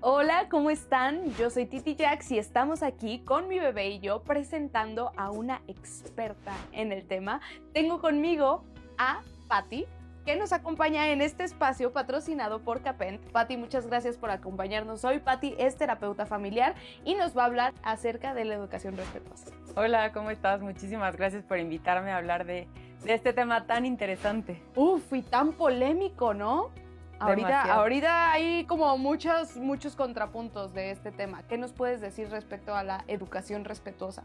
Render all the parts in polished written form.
Hola, ¿cómo están? Yo soy Titi Jax y estamos aquí con mi bebé y yo presentando a una experta en el tema. Tengo conmigo a Patti, que nos acompaña en este espacio patrocinado por Capent. Patti, muchas gracias por acompañarnos hoy. Patti es terapeuta familiar y nos va a hablar acerca de la educación respetuosa. Hola, ¿cómo estás? Muchísimas gracias por invitarme a hablar de este tema tan interesante. Uf, y tan polémico, ¿no? Ahorita hay como muchos contrapuntos de este tema. ¿Qué nos puedes decir respecto a la educación respetuosa?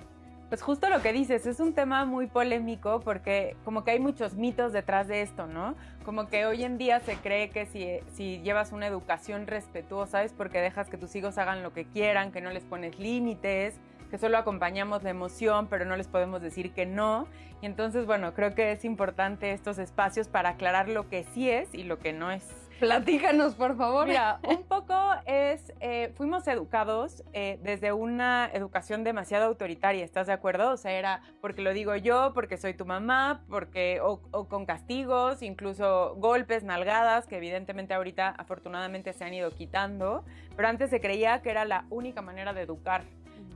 Pues justo lo que dices, es un tema muy polémico porque como que hay muchos mitos detrás de esto, ¿no? Como que hoy en día se cree que si llevas una educación respetuosa es porque dejas que tus hijos hagan lo que quieran, que no les pones límites, que solo acompañamos la emoción, pero no les podemos decir que no. Y entonces, bueno, creo que es importante estos espacios para aclarar lo que sí es y lo que no es. Platícanos, por favor. Mira, un poco fuimos educados desde una educación demasiado autoritaria, ¿estás de acuerdo? O sea, era porque lo digo yo, porque soy tu mamá, o con castigos, incluso golpes, nalgadas, que evidentemente ahorita afortunadamente se han ido quitando, pero antes se creía que era la única manera de educar,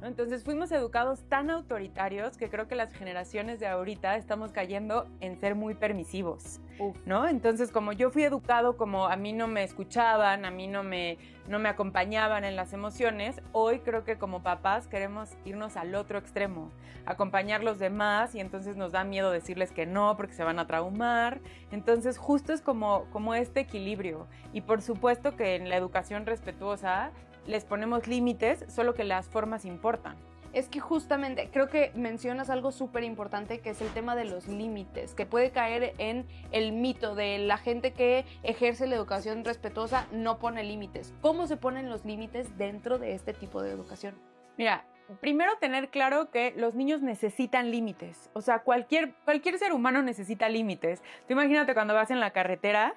¿no? Entonces fuimos educados tan autoritarios que creo que las generaciones de ahorita estamos cayendo en ser muy permisivos, ¿no? Entonces, como yo fui educado, como a mí no me escuchaban, a mí no me acompañaban en las emociones, hoy creo que como papás queremos irnos al otro extremo, acompañar a los demás y entonces nos da miedo decirles que no porque se van a traumar. Entonces, justo es como este equilibrio. Y por supuesto que en la educación respetuosa les ponemos límites, solo que las formas importan. Es que justamente creo que mencionas algo súper importante, que es el tema de los límites, que puede caer en el mito de la gente que ejerce la educación respetuosa no pone límites. ¿Cómo se ponen los límites dentro de este tipo de educación? Mira, primero tener claro que los niños necesitan límites. O sea, cualquier ser humano necesita límites. Tú imagínate cuando vas en la carretera,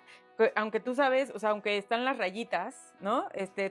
aunque tú sabes, o sea, aunque están las rayitas, ¿no?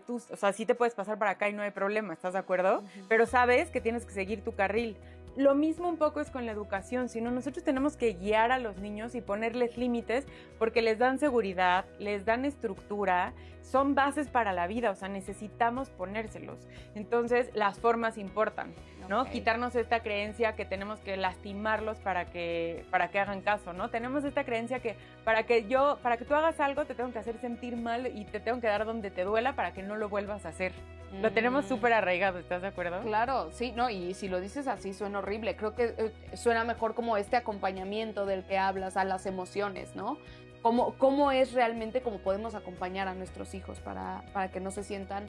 O sea, sí te puedes pasar para acá y no hay problema, ¿estás de acuerdo? Pero sabes que tienes que seguir tu carril. Lo mismo un poco es con la educación, sino nosotros tenemos que guiar a los niños y ponerles límites porque les dan seguridad, les dan estructura, son bases para la vida, o sea, necesitamos ponérselos. Entonces, las formas importan, ¿no? Okay. Quitarnos esta creencia que tenemos que lastimarlos para que hagan caso, ¿no? Tenemos esta creencia que para que tú hagas algo te tengo que hacer sentir mal y te tengo que dar donde te duela para que no lo vuelvas a hacer. Lo tenemos súper arraigado, ¿estás de acuerdo? Claro, sí, no, y si lo dices así suena horrible. Creo que suena mejor como este acompañamiento del que hablas a las emociones, ¿no? ¿Cómo es realmente cómo podemos acompañar a nuestros hijos para que no se sientan,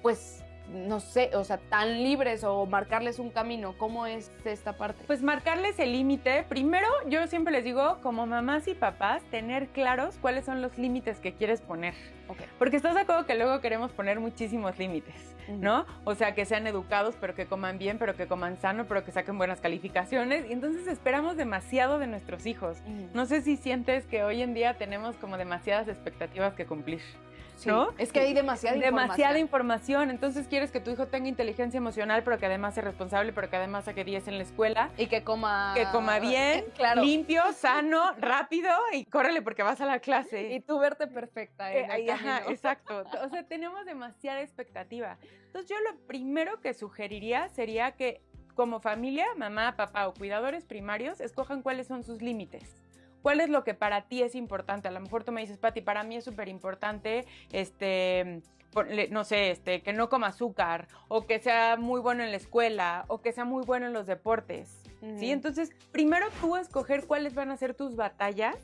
pues, no sé, o sea, tan libres o marcarles un camino? ¿Cómo es esta parte? Pues marcarles el límite. Primero, yo siempre les digo, como mamás y papás, tener claros cuáles son los límites que quieres poner. Okay. Porque estás de acuerdo que luego queremos poner muchísimos límites, ¿no? O sea, que sean educados, pero que coman bien, pero que coman sano, pero que saquen buenas calificaciones. Y entonces esperamos demasiado de nuestros hijos. No sé si sientes que hoy en día tenemos como demasiadas expectativas que cumplir. Sí, ¿no? Es que hay demasiada información. Entonces quieres que tu hijo tenga inteligencia emocional, pero que además sea responsable, pero que además saque 10 en la escuela. Y que coma bien, claro, limpio, sano, rápido y córrele porque vas a la clase. Y tú verte perfecta en el camino. Ajá, exacto. O sea, tenemos demasiada expectativa. Entonces yo lo primero que sugeriría sería que como familia, mamá, papá o cuidadores primarios, escojan cuáles son sus límites. ¿Cuál es lo que para ti es importante? A lo mejor tú me dices, Patti, para mí es súper importante, no sé, que no coma azúcar, o que sea muy bueno en la escuela, o que sea muy bueno en los deportes, ¿sí? Entonces, primero tú escoger cuáles van a ser tus batallas,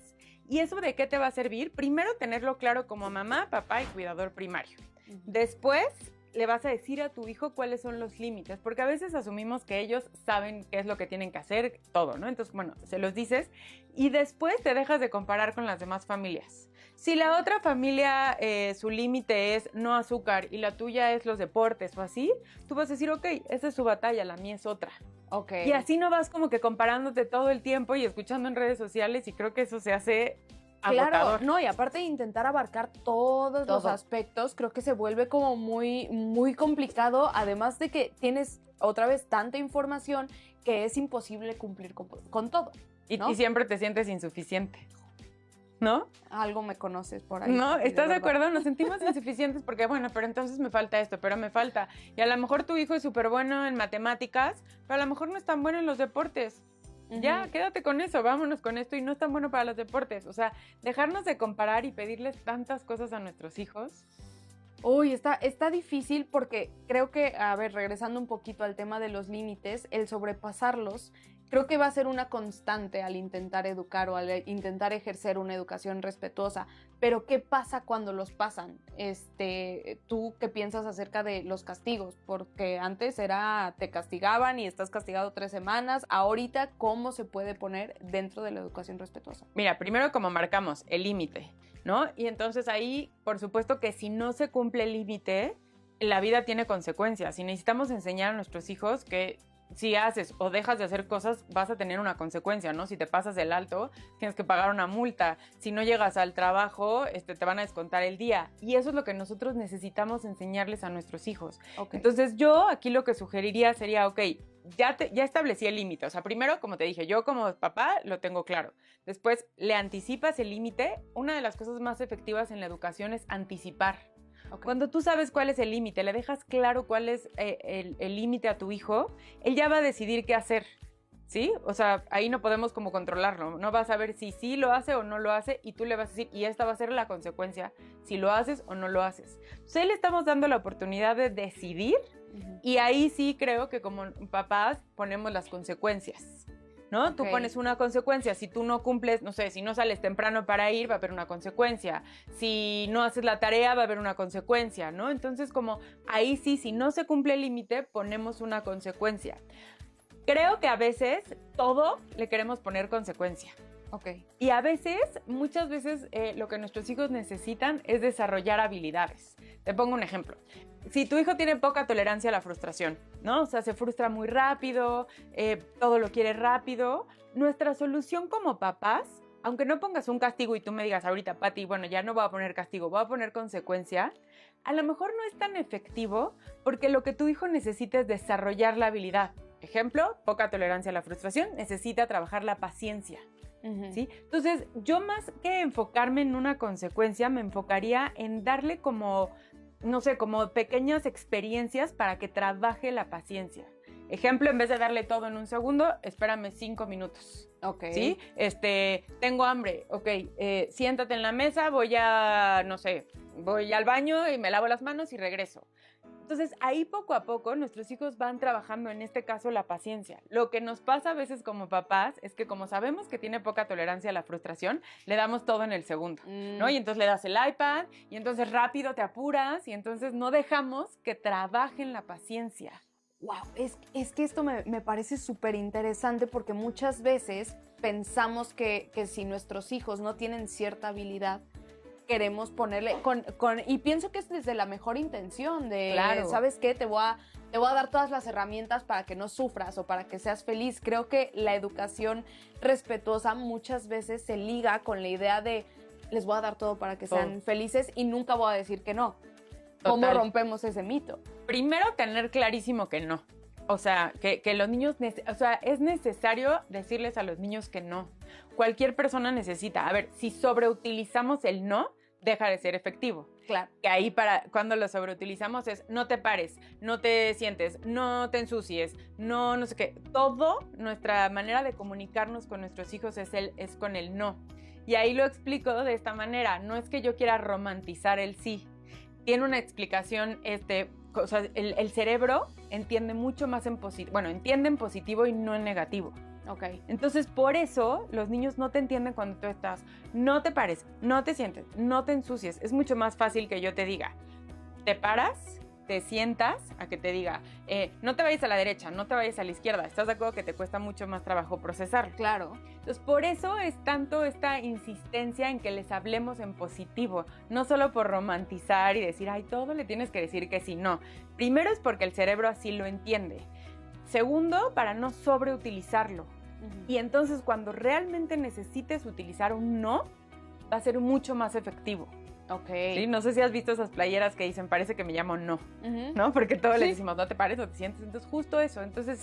y eso de qué te va a servir, primero tenerlo claro como mamá, papá y cuidador primario. Después, le vas a decir a tu hijo cuáles son los límites, porque a veces asumimos que ellos saben qué es lo que tienen que hacer, todo, ¿no? Entonces, bueno, se los dices y después te dejas de comparar con las demás familias. Si la otra familia, su límite es no azúcar y la tuya es los deportes o así, tú vas a decir, ok, esa es su batalla, la mía es otra. Okay. Y así no vas como que comparándote todo el tiempo y escuchando en redes sociales y creo que eso se hace agotador. Claro, no, y aparte de intentar abarcar todos los aspectos, creo que se vuelve como muy, muy complicado, además de que tienes otra vez tanta información que es imposible cumplir con todo, ¿no? Y siempre te sientes insuficiente. ¿no? Algo me conoces por ahí. ¿No? ¿Estás de verdad. acuerdo? Nos sentimos insuficientes porque, bueno, pero entonces me falta esto, pero me falta. Y a lo mejor tu hijo es súper bueno en matemáticas, pero a lo mejor no es tan bueno en los deportes. Ya, quédate con eso, vámonos con esto y no es tan bueno para los deportes. O sea, dejarnos de comparar y pedirles tantas cosas a nuestros hijos. Uy, está difícil porque creo que, a ver, regresando un poquito al tema de los límites, el sobrepasarlos, creo que va a ser una constante al intentar educar o al intentar ejercer una educación respetuosa. Pero, ¿qué pasa cuando los pasan? ¿Tú qué piensas acerca de los castigos? Porque antes era, te castigaban y estás castigado 3 semanas. Ahorita, ¿cómo se puede poner dentro de la educación respetuosa? Mira, primero como marcamos el límite, ¿no? Y entonces ahí, por supuesto que si no se cumple el límite, la vida tiene consecuencias y necesitamos enseñar a nuestros hijos que si haces o dejas de hacer cosas, vas a tener una consecuencia, ¿no? Si te pasas el alto, tienes que pagar una multa. Si no llegas al trabajo, te van a descontar el día. Y eso es lo que nosotros necesitamos enseñarles a nuestros hijos. Okay. Entonces yo aquí lo que sugeriría sería, ok, ya establecí el límite. O sea, primero, como te dije, yo como papá lo tengo claro. Después, le anticipas el límite. Una de las cosas más efectivas en la educación es anticipar. Okay. Cuando tú sabes cuál es el límite, le dejas claro cuál es el límite a tu hijo, él ya va a decidir qué hacer, ¿sí? O sea, ahí no podemos como controlarlo, no vas a ver si sí lo hace o no lo hace y tú le vas a decir, y esta va a ser la consecuencia, si lo haces o no lo haces. Entonces, ahí le estamos dando la oportunidad de decidir y ahí sí creo que como papás ponemos las consecuencias. ¿No? Okay. Tú pones una consecuencia, si tú no cumples, no sé, si no sales temprano para ir, va a haber una consecuencia, si no haces la tarea, va a haber una consecuencia, ¿no? Entonces, como ahí sí, si no se cumple el límite, ponemos una consecuencia. Creo que a veces todo le queremos poner consecuencia. Okay. Y a veces, muchas veces, lo que nuestros hijos necesitan es desarrollar habilidades. Te pongo un ejemplo. Si tu hijo tiene poca tolerancia a la frustración, ¿no? O sea, se frustra muy rápido, todo lo quiere rápido. Nuestra solución como papás, aunque no pongas un castigo y tú me digas ahorita, Pati, bueno, ya no voy a poner castigo, voy a poner consecuencia, a lo mejor no es tan efectivo porque lo que tu hijo necesita es desarrollar la habilidad. Ejemplo, poca tolerancia a la frustración, necesita trabajar la paciencia. ¿Sí? Entonces, yo más que enfocarme en una consecuencia, me enfocaría en darle como, no sé, como pequeñas experiencias para que trabaje la paciencia. Ejemplo, en vez de darle todo en un segundo, espérame 5 minutos. Ok. ¿Sí? Tengo hambre. Ok, siéntate en la mesa, voy al baño y me lavo las manos y regreso. Entonces, ahí poco a poco nuestros hijos van trabajando, en este caso, la paciencia. Lo que nos pasa a veces como papás es que como sabemos que tiene poca tolerancia a la frustración, le damos todo en el segundo, ¿no? Y entonces le das el iPad y entonces rápido te apuras y entonces no dejamos que trabajen la paciencia. Wow, es que esto me parece súper interesante porque muchas veces pensamos que si nuestros hijos no tienen cierta habilidad, queremos ponerle y pienso que es desde la mejor intención de, claro, ¿sabes qué? Te voy a dar todas las herramientas para que no sufras o para que seas feliz. Creo que la educación respetuosa muchas veces se liga con la idea de les voy a dar todo para que sean felices y nunca voy a decir que no. ¿Cómo rompemos ese mito? Primero, tener clarísimo que no. O sea, que los niños, es necesario decirles a los niños que no. Cualquier persona necesita. A ver, si sobreutilizamos el no, deja de ser efectivo. Claro. Que ahí cuando lo sobreutilizamos es no te pares, no te sientes, no te ensucies, no sé qué. Todo, nuestra manera de comunicarnos con nuestros hijos es con el no. Y ahí lo explico de esta manera. No es que yo quiera romantizar el sí. Tiene una explicación, o sea, el cerebro entiende mucho más entiende en positivo y no en negativo. Okay. Entonces, por eso los niños no te entienden cuando tú estás, no te pares, no te sientes, no te ensucies. Es mucho más fácil que yo te diga, te paras, te sientas, a que te diga, no te vayas a la derecha, no te vayas a la izquierda. ¿Estás de acuerdo que te cuesta mucho más trabajo procesarlo? Claro. Entonces, por eso es tanto esta insistencia en que les hablemos en positivo, no solo por romantizar y decir, ay, todo le tienes que decir que sí, no. Primero es porque el cerebro así lo entiende. Segundo, para no sobreutilizarlo. Y entonces cuando realmente necesites utilizar un no, va a ser mucho más efectivo. Ok. ¿Sí? No sé si has visto esas playeras que dicen, parece que me llamo no, ¿no? Porque todos le decimos, no te pares, no te sientes. Entonces justo eso. Entonces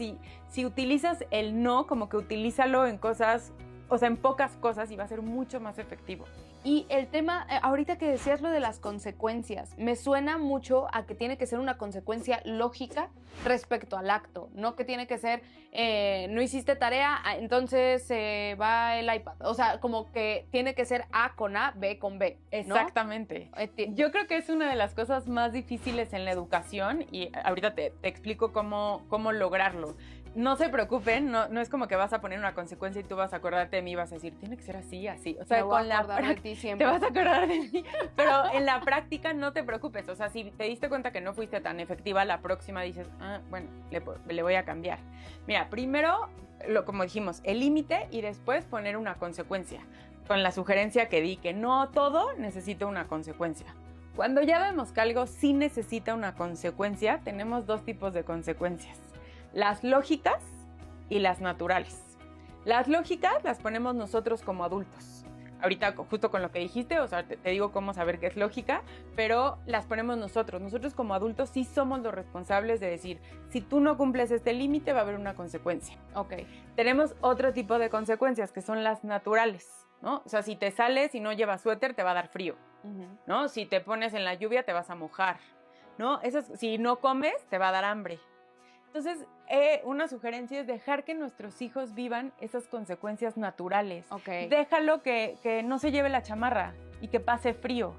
si utilizas el no, como que utilízalo en cosas o sea, en pocas cosas y va a ser mucho más efectivo. Y el tema, ahorita que decías lo de las consecuencias, me suena mucho a que tiene que ser una consecuencia lógica respecto al acto, no que tiene que ser, no hiciste tarea, entonces va el iPad. O sea, como que tiene que ser A con A, B con B, ¿no? Exactamente. Yo creo que es una de las cosas más difíciles en la educación y ahorita te explico cómo lograrlo. No se preocupen, no es como que vas a poner una consecuencia y tú vas a acordarte de mí y vas a decir, tiene que ser así, así. O sea, con la práctica te vas a acordar de mí, pero en la práctica no te preocupes. O sea, si te diste cuenta que no fuiste tan efectiva, la próxima dices, bueno, le voy a cambiar. Mira, primero, como dijimos, el límite y después poner una consecuencia. Con la sugerencia que di, que no todo necesita una consecuencia. Cuando ya vemos que algo sí necesita una consecuencia, tenemos dos tipos de consecuencias. Las lógicas y las naturales. Las lógicas las ponemos nosotros como adultos. Ahorita justo con lo que dijiste, o sea, te digo cómo saber qué es lógica, pero las ponemos nosotros. Nosotros como adultos sí somos los responsables de decir, si tú no cumples este límite va a haber una consecuencia. Ok. Tenemos otro tipo de consecuencias que son las naturales, ¿no? O sea, si te sales y no llevas suéter te va a dar frío, ¿no? Si te pones en la lluvia te vas a mojar, ¿no? Si no comes te va a dar hambre. Entonces, una sugerencia es dejar que nuestros hijos vivan esas consecuencias naturales. Okay. Déjalo que no se lleve la chamarra y que pase frío.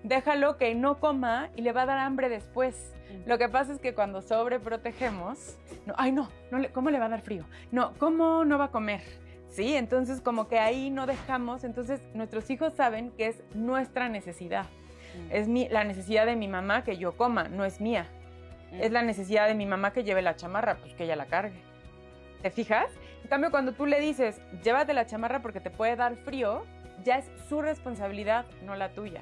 Déjalo que no coma y le va a dar hambre después. Lo que pasa es que cuando sobreprotegemos, ¿cómo le va a dar frío? No, ¿cómo no va a comer? Sí, entonces como que ahí no dejamos, entonces nuestros hijos saben que es nuestra necesidad. Es la necesidad de mi mamá que yo coma, no es mía. Es la necesidad de mi mamá que lleve la chamarra, pues que ella la cargue. ¿Te fijas? En cambio, cuando tú le dices, llévate la chamarra porque te puede dar frío, ya es su responsabilidad, no la tuya.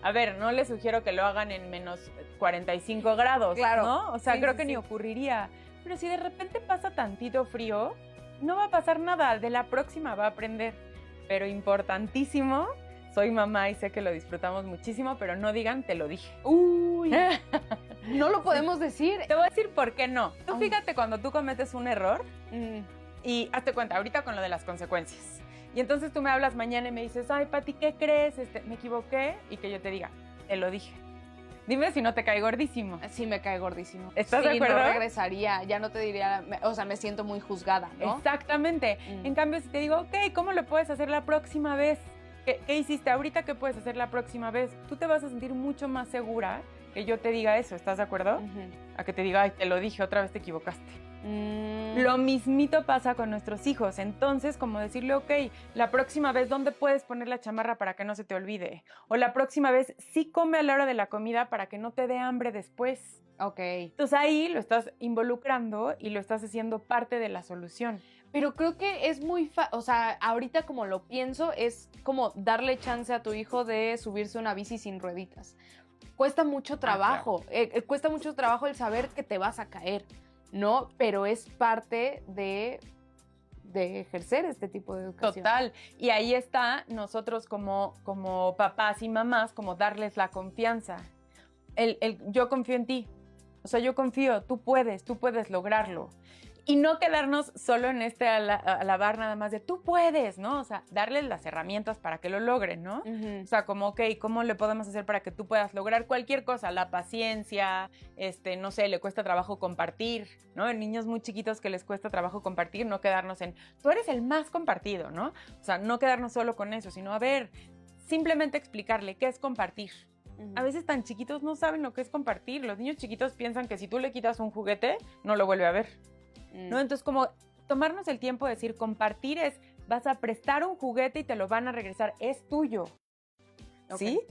A ver, no les sugiero que lo hagan en menos 45 grados, claro, ¿no? O sea, sí, creo que ni ocurriría. Pero si de repente pasa tantito frío, no va a pasar nada. De la próxima va a aprender. Pero importantísimo, soy mamá y sé que lo disfrutamos muchísimo, pero no digan, te lo dije. Uy. No lo podemos decir. Te voy a decir por qué no. Tú fíjate cuando tú cometes un error y hazte cuenta, ahorita con lo de las consecuencias. Y entonces tú me hablas mañana y me dices, ay, Pati, ¿qué crees? Me equivoqué. Y que yo te diga, te lo dije. Dime si no te cae gordísimo. Sí, me cae gordísimo. ¿Estás de acuerdo? No regresaría, ya no te diría, o sea, me siento muy juzgada, ¿no? Exactamente. En cambio, si te digo, ok, ¿cómo lo puedes hacer la próxima vez? ¿Qué hiciste ahorita? ¿Qué puedes hacer la próxima vez? Tú te vas a sentir mucho más segura que yo te diga eso, ¿estás de acuerdo? A que te diga, ay, te lo dije, otra vez te equivocaste. Lo mismito pasa con nuestros hijos. Entonces, como decirle, ok, la próxima vez, ¿dónde puedes poner la chamarra para que no se te olvide? O la próxima vez, sí come a la hora de la comida para que no te dé hambre después. Ok. Entonces ahí lo estás involucrando y lo estás haciendo parte de la solución. Pero creo que es muy o sea, ahorita como lo pienso, es como darle chance a tu hijo de subirse una bici sin rueditas. Cuesta mucho trabajo, claro. Cuesta mucho trabajo el saber que te vas a caer, ¿no? Pero es parte de ejercer este tipo de educación. Total, y ahí está nosotros como papás y mamás, como darles la confianza. Yo confío en ti, o sea, yo confío, tú puedes lograrlo. Y no quedarnos solo en alabar nada más de tú puedes, ¿no? O sea, darles las herramientas para que lo logren, ¿no? O sea, como, ok, ¿cómo le podemos hacer para que tú puedas lograr cualquier cosa? La paciencia, no sé, le cuesta trabajo compartir, ¿no? En niños muy chiquitos que les cuesta trabajo compartir, no quedarnos en, tú eres el más compartido, ¿no? O sea, no quedarnos solo con eso, sino, a ver, simplemente explicarle qué es compartir. A veces tan chiquitos no saben lo que es compartir. Los niños chiquitos piensan que si tú le quitas un juguete, no lo vuelve a ver. ¿No? Entonces, como tomarnos el tiempo de decir, compartir es, vas a prestar un juguete y te lo van a regresar, es tuyo, ¿sí?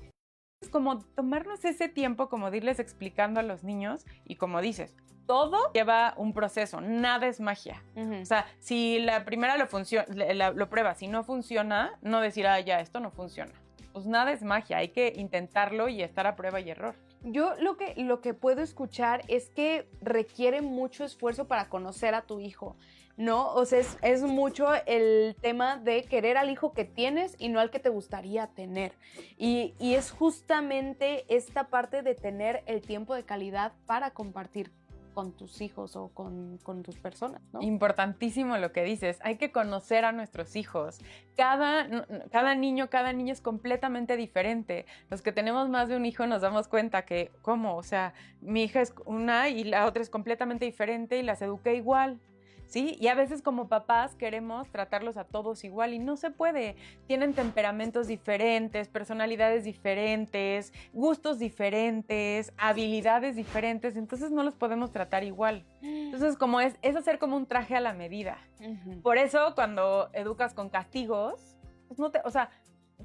Es como tomarnos ese tiempo, como de irles explicando a los niños, y como dices, todo lleva un proceso, nada es magia. O sea, si la primera lo pruebas, si no funciona, no decir, ya, esto no funciona. Pues nada es magia, hay que intentarlo y estar a prueba y error. Yo lo que puedo escuchar es que requiere mucho esfuerzo para conocer a tu hijo, ¿no? O sea, es mucho el tema de querer al hijo que tienes y no al que te gustaría tener. Y es justamente esta parte de tener el tiempo de calidad para compartir con tus hijos o con tus personas, ¿no? Importantísimo lo que dices. Hay que conocer a nuestros hijos. Cada niño es completamente diferente. Los que tenemos más de un hijo nos damos cuenta que, ¿cómo? O sea, mi hija es una y la otra es completamente diferente y las eduqué igual. ¿Sí? Y a veces como papás queremos tratarlos a todos igual y no se puede. Tienen temperamentos diferentes, personalidades diferentes, gustos diferentes, habilidades diferentes, entonces no los podemos tratar igual. Entonces como es hacer como un traje a la medida. Por eso cuando educas con castigos, pues o sea,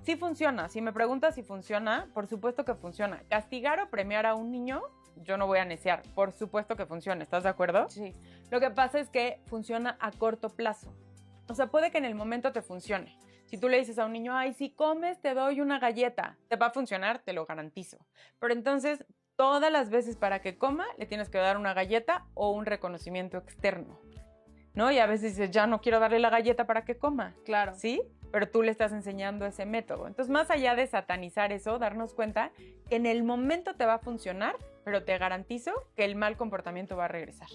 sí funciona. Si me preguntas si funciona, por supuesto que funciona. Castigar o premiar a un niño, yo no voy a neciar. Por supuesto que funciona, ¿estás de acuerdo? Sí. Lo que pasa es que funciona a corto plazo. O sea, puede que en el momento te funcione. Si tú le dices a un niño, ay, si comes te doy una galleta, te va a funcionar, te lo garantizo. Pero entonces, todas las veces para que coma, le tienes que dar una galleta o un reconocimiento externo, ¿no? Y a veces dices, ya no quiero darle la galleta para que coma. Claro. ¿Sí? Pero tú le estás enseñando ese método. Entonces, más allá de satanizar eso, darnos cuenta que en el momento te va a funcionar, pero te garantizo que el mal comportamiento va a regresar.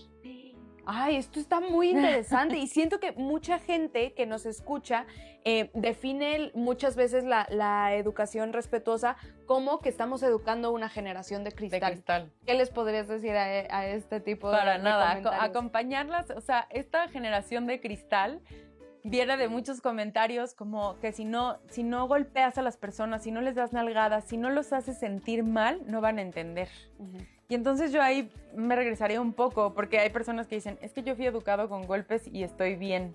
Ay, esto está muy interesante y siento que mucha gente que nos escucha define muchas veces la educación respetuosa como que estamos educando una generación de cristal. De cristal. ¿Qué les podrías decir a este tipo de Para nada, comentarios? acompañarlas, o sea, esta generación de cristal viene de muchos comentarios como que si no golpeas a las personas, si no les das nalgadas, si no los haces sentir mal, no van a entender. Y entonces yo ahí me regresaría un poco, porque hay personas que dicen, es que yo fui educado con golpes y estoy bien.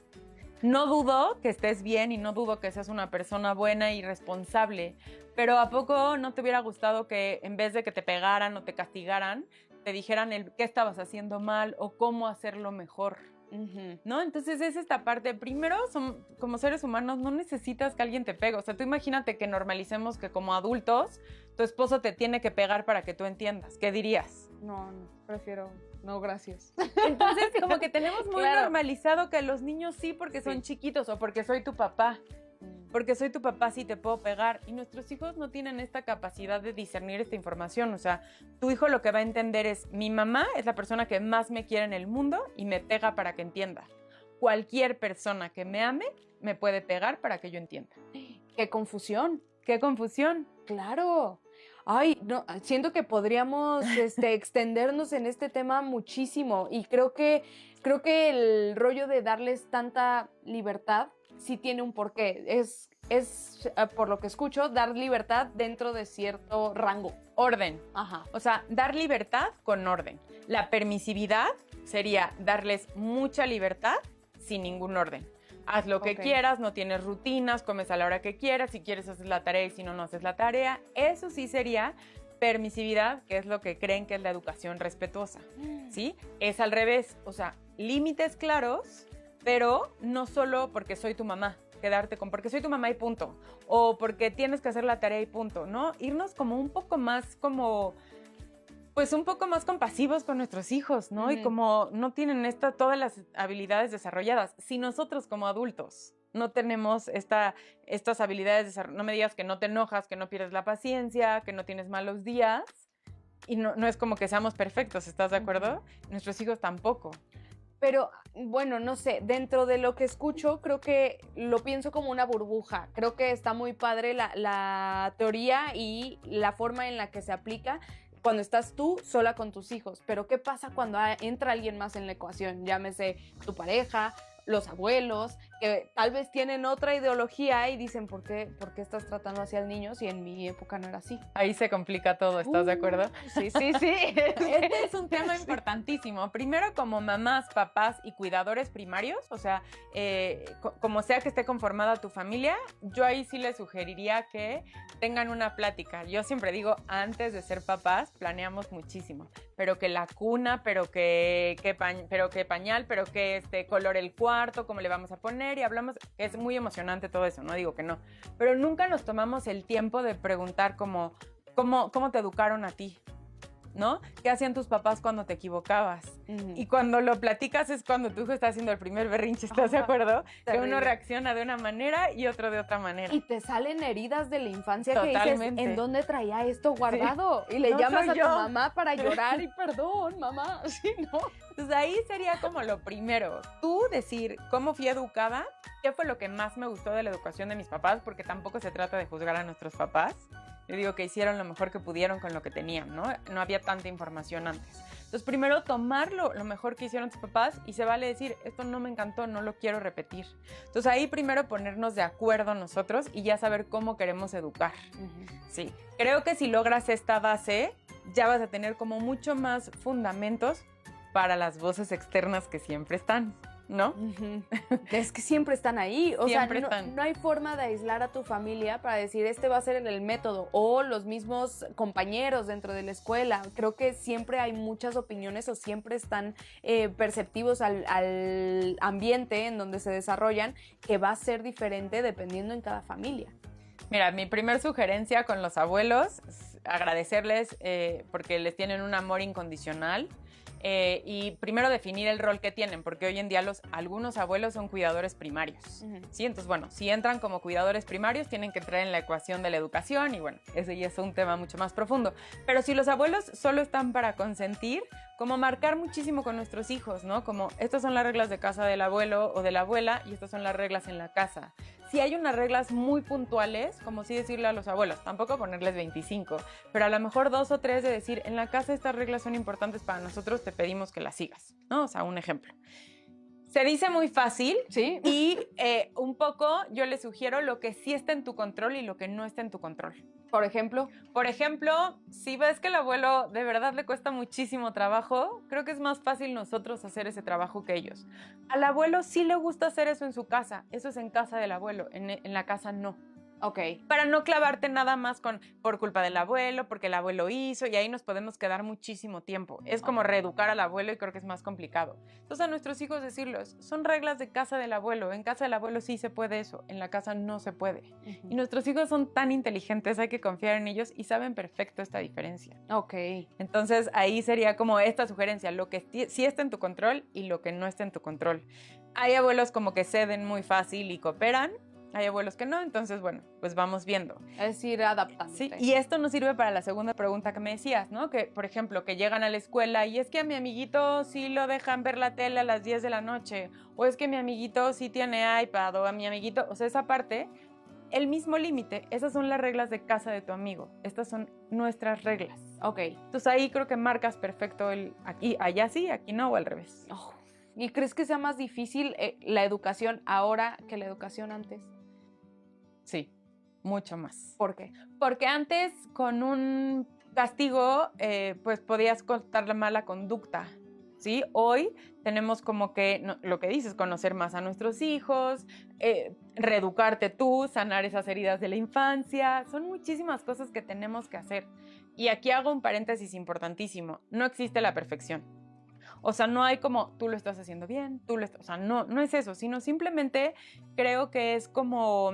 No dudo que estés bien y no dudo que seas una persona buena y responsable, pero ¿a poco no te hubiera gustado que en vez de que te pegaran o te castigaran, te dijeran qué estabas haciendo mal o cómo hacerlo mejor? ¿No? Entonces es esta parte. Primero, como seres humanos no necesitas que alguien te pegue. O sea, tú imagínate que normalicemos que como adultos tu esposo te tiene que pegar para que tú entiendas. ¿Qué dirías? No, prefiero no, gracias. Entonces como que tenemos muy Claro. normalizado que los niños sí porque son chiquitos o porque soy tu papá. Porque soy tu papá, sí te puedo pegar. Y nuestros hijos no tienen esta capacidad de discernir esta información. O sea, tu hijo lo que va a entender es, mi mamá es la persona que más me quiere en el mundo y me pega para que entienda. Cualquier persona que me ame me puede pegar para que yo entienda. ¡Qué confusión! ¡Qué confusión! Claro. Ay, no, siento que podríamos extendernos en este tema muchísimo y creo que el rollo de darles tanta libertad sí tiene un porqué. Es por lo que escucho, dar libertad dentro de cierto rango. Orden. Ajá. O sea, dar libertad con orden. La permisividad sería darles mucha libertad sin ningún orden. Haz lo que quieras, no tienes rutinas, comes a la hora que quieras, si quieres haces la tarea y si no, no haces la tarea. Eso sí sería permisividad, que es lo que creen que es la educación respetuosa, ¿sí? Es al revés, o sea, límites claros, pero no solo porque soy tu mamá, quedarte con porque soy tu mamá y punto, o porque tienes que hacer la tarea y punto, ¿no? Irnos como un poco más pues un poco más compasivos con nuestros hijos, ¿no? Y como no tienen todas las habilidades desarrolladas. Si nosotros como adultos no tenemos estas habilidades desarrolladas, no me digas que no te enojas, que no pierdes la paciencia, que no tienes malos días, y no es como que seamos perfectos, ¿estás de acuerdo? Nuestros hijos tampoco. Pero, bueno, no sé, dentro de lo que escucho, creo que lo pienso como una burbuja. Creo que está muy padre la teoría y la forma en la que se aplica cuando estás tú sola con tus hijos. Pero, ¿qué pasa cuando entra alguien más en la ecuación? Llámese tu pareja, los abuelos, que tal vez tienen otra ideología y dicen, ¿por qué estás tratando así al niño si en mi época no era así? Ahí se complica todo, ¿estás de acuerdo? Sí. Este es un tema importantísimo. Primero, como mamás, papás y cuidadores primarios, o sea, como sea que esté conformada tu familia, yo ahí sí les sugeriría que tengan una plática. Yo siempre digo, antes de ser papás, planeamos muchísimo. Pero que la cuna, pero que pañal, pero que color el cuarto, cómo le vamos a poner, y hablamos, es muy emocionante todo eso, no digo que no, pero nunca nos tomamos el tiempo de preguntar cómo te educaron a ti, ¿no? ¿Qué hacían tus papás cuando te equivocabas? Y cuando lo platicas es cuando tu hijo está haciendo el primer berrinche, ¿estás de acuerdo? Que uno reacciona de una manera y otro de otra manera. Y te salen heridas de la infancia Totalmente. que dices, ¿en dónde traía esto guardado? Sí. Y le No llamas soy a tu yo. mamá para llorar y perdón, mamá. Sí, ¿no? Entonces ahí sería como lo primero, tú decir cómo fui educada, qué fue lo que más me gustó de la educación de mis papás, porque tampoco se trata de juzgar a nuestros papás. Yo digo que hicieron lo mejor que pudieron con lo que tenían, ¿no? No había tanta información antes. Entonces primero tomar lo mejor que hicieron tus papás y se vale decir, esto no me encantó, no lo quiero repetir. Entonces ahí primero ponernos de acuerdo nosotros y ya saber cómo queremos educar. Sí, creo que si logras esta base, ya vas a tener como mucho más fundamentos para las voces externas que siempre están, ¿no? Es que siempre están ahí. O Siempre sea, están. no hay forma de aislar a tu familia para decir, este va a ser el método, o los mismos compañeros dentro de la escuela. Creo que siempre hay muchas opiniones o siempre están perceptivos al ambiente en donde se desarrollan, que va a ser diferente dependiendo en cada familia. Mira, mi primer sugerencia con los abuelos es agradecerles porque les tienen un amor incondicional. Y primero definir el rol que tienen, porque hoy en día algunos abuelos son cuidadores primarios, ¿sí? Entonces, bueno, si entran como cuidadores primarios, tienen que entrar en la ecuación de la educación y bueno, ese ya es un tema mucho más profundo. Pero si los abuelos solo están para consentir, como marcar muchísimo con nuestros hijos, ¿no? Como estas son las reglas de casa del abuelo o de la abuela y estas son las reglas en la casa. Si hay unas reglas muy puntuales, como sí decirle a los abuelos, tampoco ponerles 25, pero a lo mejor 2 o 3 de decir, en la casa estas reglas son importantes para nosotros, te pedimos que las sigas, ¿no? O sea, un ejemplo. Se dice muy fácil, ¿sí? Y un poco yo les sugiero lo que sí está en tu control y lo que no está en tu control. Por ejemplo, Si ves que el abuelo de verdad le cuesta muchísimo trabajo, creo que es más fácil nosotros hacer ese trabajo que ellos. Al abuelo sí le gusta hacer eso en su casa, eso es en casa del abuelo, en la casa no. ok. Para no clavarte nada más por culpa del abuelo, porque el abuelo hizo, y ahí nos podemos quedar muchísimo tiempo. Es como reeducar al abuelo y creo que es más complicado. Entonces a nuestros hijos decirles, son reglas de casa del abuelo, en casa del abuelo sí se puede eso, en la casa no se puede. Y nuestros hijos son tan inteligentes, hay que confiar en ellos y saben perfecto esta diferencia. Ok. Entonces ahí sería como esta sugerencia, lo que sí está en tu control y lo que no está en tu control. Hay abuelos como que ceden muy fácil y cooperan, hay abuelos que no, entonces bueno, pues vamos viendo. Es ir adaptando. Sí, y esto nos sirve para la segunda pregunta que me decías, ¿no? Que, por ejemplo, que llegan a la escuela y es que a mi amiguito sí lo dejan ver la tele a las 10 de la noche, o es que mi amiguito sí tiene iPad, o a mi amiguito, o sea, esa parte, el mismo límite, esas son las reglas de casa de tu amigo, estas son nuestras reglas. Ok. Entonces ahí creo que marcas perfecto el aquí, allá sí, aquí no, o al revés. Oh. ¿Y crees que sea más difícil la educación ahora que la educación antes? Sí, mucho más. ¿Por qué? Porque antes con un castigo pues podías contar la mala conducta, ¿sí? Hoy tenemos como que, lo que dices, conocer más a nuestros hijos, reeducarte tú, sanar esas heridas de la infancia, son muchísimas cosas que tenemos que hacer. Y aquí hago un paréntesis importantísimo, no existe la perfección. O sea, no hay como, tú lo estás haciendo bien, o sea, no es eso, sino simplemente creo que es como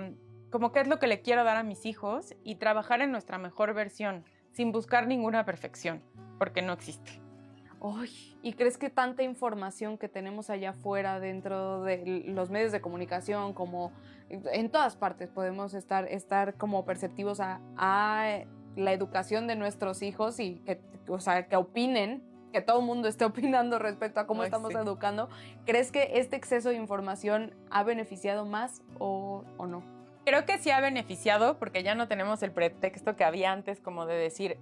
qué es lo que le quiero dar a mis hijos y trabajar en nuestra mejor versión, sin buscar ninguna perfección, porque no existe. Uy, ¿y crees que tanta información que tenemos allá afuera dentro de los medios de comunicación, como en todas partes podemos estar como perceptivos a la educación de nuestros hijos y que opinen, que todo el mundo esté opinando respecto a cómo estamos educando? ¿Crees que este exceso de información ha beneficiado más o no? Creo que sí ha beneficiado porque ya no tenemos el pretexto que había antes como de decir,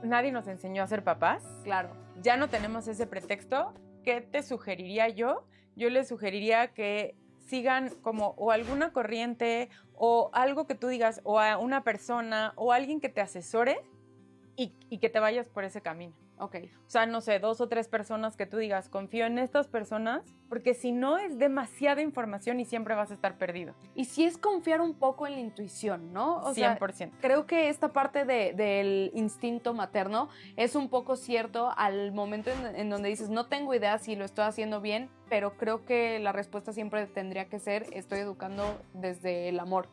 nadie nos enseñó a ser papás. Claro. Ya no tenemos ese pretexto. ¿Qué te sugeriría yo? Yo les sugeriría que sigan como o alguna corriente o algo que tú digas o a una persona o alguien que te asesore y que te vayas por ese camino. Ok. O sea, no sé, 2 o 3 personas que tú digas, confío en estas personas, porque si no es demasiada información y siempre vas a estar perdido. Y sí es confiar un poco en la intuición, ¿no? O 100%. sea, creo que esta parte del instinto materno es un poco cierto al momento en donde dices, no tengo idea si lo estoy haciendo bien, pero creo que la respuesta siempre tendría que ser, estoy educando desde el amor.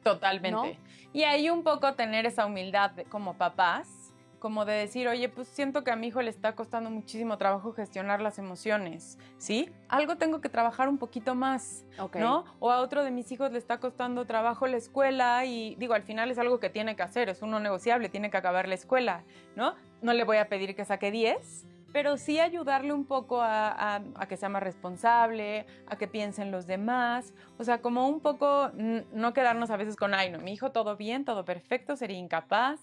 Totalmente. ¿No? Y ahí un poco tener esa humildad como papás como de decir, oye, pues siento que a mi hijo le está costando muchísimo trabajo gestionar las emociones, ¿sí? Algo tengo que trabajar un poquito más, ¿no? O a otro de mis hijos le está costando trabajo la escuela y digo, al final es algo que tiene que hacer, es uno negociable, tiene que acabar la escuela, ¿no? No le voy a pedir que saque 10, pero sí ayudarle un poco a que sea más responsable, a que piense en los demás, o sea, como un poco no quedarnos a veces con, ay, no, mi hijo todo bien, todo perfecto, sería incapaz,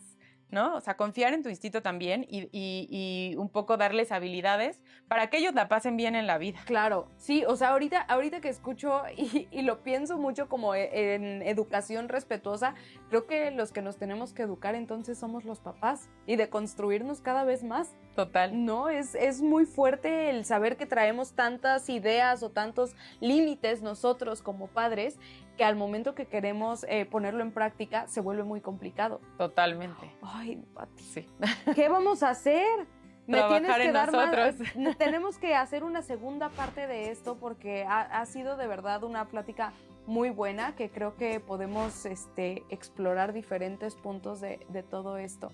¿no? O sea, confiar en tu instinto también y un poco darles habilidades para que ellos la pasen bien en la vida. Claro, sí, o sea, ahorita que escucho y lo pienso mucho como en educación respetuosa, creo que los que nos tenemos que educar entonces somos los papás y de construirnos cada vez más. Total. No, es muy fuerte el saber que traemos tantas ideas o tantos límites nosotros como padres que al momento que queremos ponerlo en práctica se vuelve muy complicado. Totalmente. Ay, Pati, Sí. ¿qué vamos a hacer? Me Trabajar tienes que en dar nosotros. más. Tenemos que hacer una segunda parte de esto porque ha sido de verdad una plática muy buena que creo que podemos explorar diferentes puntos de todo esto.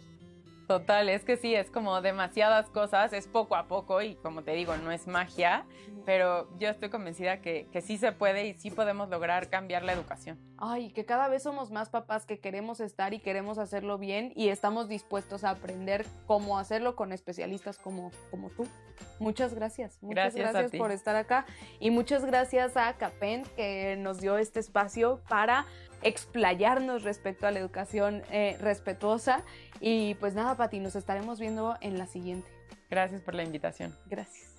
Total, es que sí, es como demasiadas cosas, es poco a poco y como te digo, no es magia, pero yo estoy convencida que sí se puede y sí podemos lograr cambiar la educación. Ay, que cada vez somos más papás que queremos estar y queremos hacerlo bien y estamos dispuestos a aprender cómo hacerlo con especialistas como tú. Muchas gracias. Muchas Gracias a gracias ti. por estar acá y muchas gracias a Capen que nos dio este espacio para explayarnos respecto a la educación respetuosa. Y pues nada, Pati, nos estaremos viendo en la siguiente. Gracias por la invitación. Gracias.